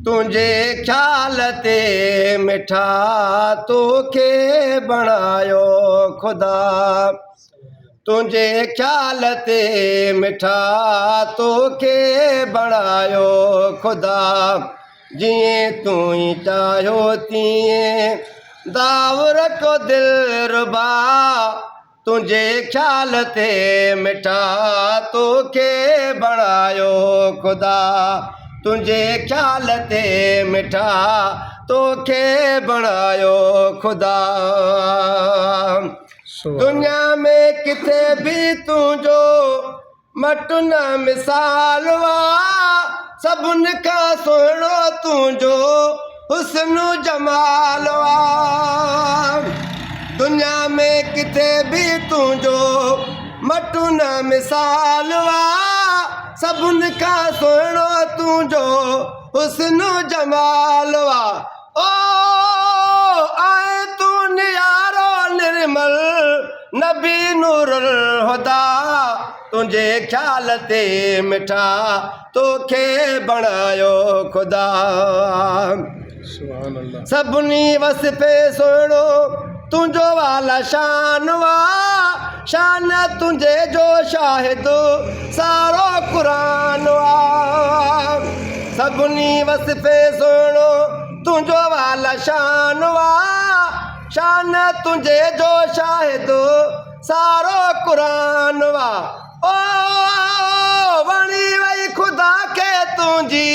तुझे ख्याल ते मिठा तोखे बणायो खुदा। तुझे ख्याल ते मिठा तोखे बणायो खुदा। जिए तू ही चाहो तीअं दावर को दिल रुबा। तुझे ख्याल ते मिठा तोखे बणायो खुदा। तुझे ख्याल ते मिठा तोखे बणायो खुदा। दुनिया में किथे भी तुझो मट न मिसाल वा। सभिन खां सुहिणो तुझो हुस्न जमाल वा। दुनिया में किथे भी तुझो मट न मिसाल वा। सभिन खां सुहिणो तुझो हुस्न जमाल वा। ओ आए तू नियारो निर्मल नबी नूरुल हुदा। तुझे ख्याल ते मिठा तोखे बणायो खुदा। सभिनी वसफ़े सुहिणो तुझो वाला शान वा। शान तुझे जो शाहिद सारो कुरान वा। सभिनी वसफ़े सुहिणो तुझो वाला शान वा। शान तुझे जो शाहिद सारो कुरान वा। ओ वणी वई खुदा के तुझी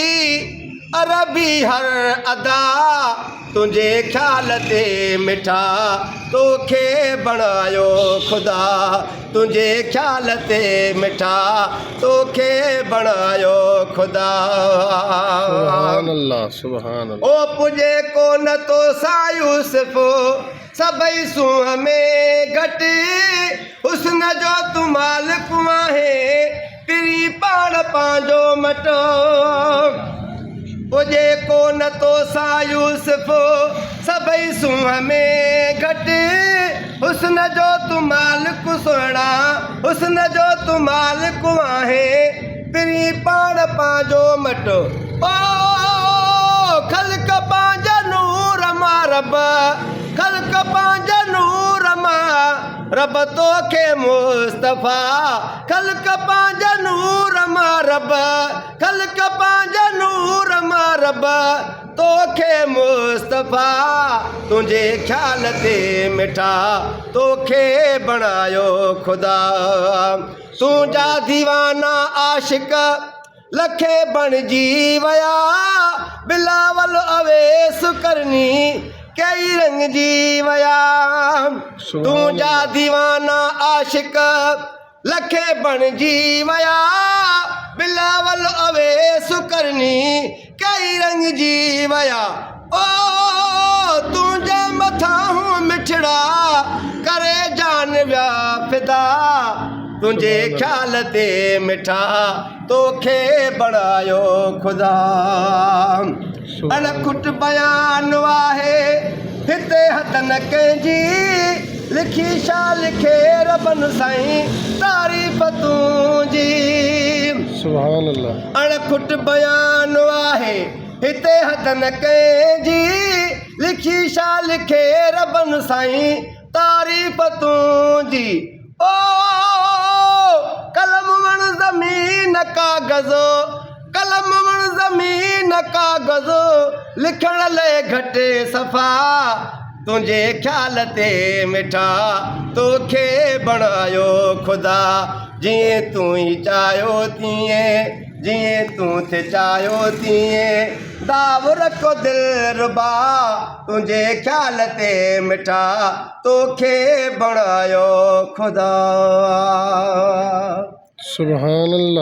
अरबी हर अदा। तुझे ख्याल ते मिठा तोखे बणायो खुदा। तुझे ख्याल ते मिठा तोखे बणायो खुदा। सुभान अल्लाह सुभान अल्लाह। ओ पुजे को न तो सा यूसुफ सभई सूंह में घटि। हुस्न जो तू मालिक आहे पिरी पाण पंहिंजो मटो। पुजे को न तो सा यूसुफ सभई सूंह में घटि। हुस्न जो तू मालिक सुहिणा हुस्न जो तू मालिक आहे पिरी पाण पंहिंजो मटो। ओ ख़ल्क़ पंहिंजा नूर मां रब। ख़ल्क़ पंहिंजा नूर मां रब तोखे मुस्तफ़ा। ख़ल्क़ पंहिंजा नूर मां रब। ख़ल्क़ पंहिंजा नूर मां रब तोखे मुस्तफ़ा। तुझे ख्याल ते मिठा तोखे बणायो खुदा। तुझा दीवाना आशिक लखे बणजी वया। बिलावल अवेस करनी कई रंग जी वया। तुझा दीवाना आशिक लखे बणजी वया। बिलावल अवेस करनी कई रंग जी वया। ओ तुझे मथां मिठड़ा करे जान विया फिदा। तुझे ख्याल ते मिठा तोखे बणायो खुदा। अणखुट बयान आहे हिते हथ न कंहिंजी। लिखी छा लिखे रबन साईं तारीफ़ तुंहिंजी। सुभान अल्लाह। अणखुट बयान आहे हिते हथ न कंहिंजी। लिखी छा लिखे रबन साईं तारीफ़ तुंहिंजी। ओ कलम वण ज़मीन काग़ज़। कलम वण ज़मीन काग़ज़ लिखण लाइ घटि सफ़ा। तुझे ख्याल ते मिठा तोखे बणायो खुदा। जिए तू ही चाहियो तीअं जिए तू थे चाहियो तीअं दावर को दिल रुबा। तुझे ख्याल ते मिठा तोखे बणायो खुदा। सुभान अल्लाह।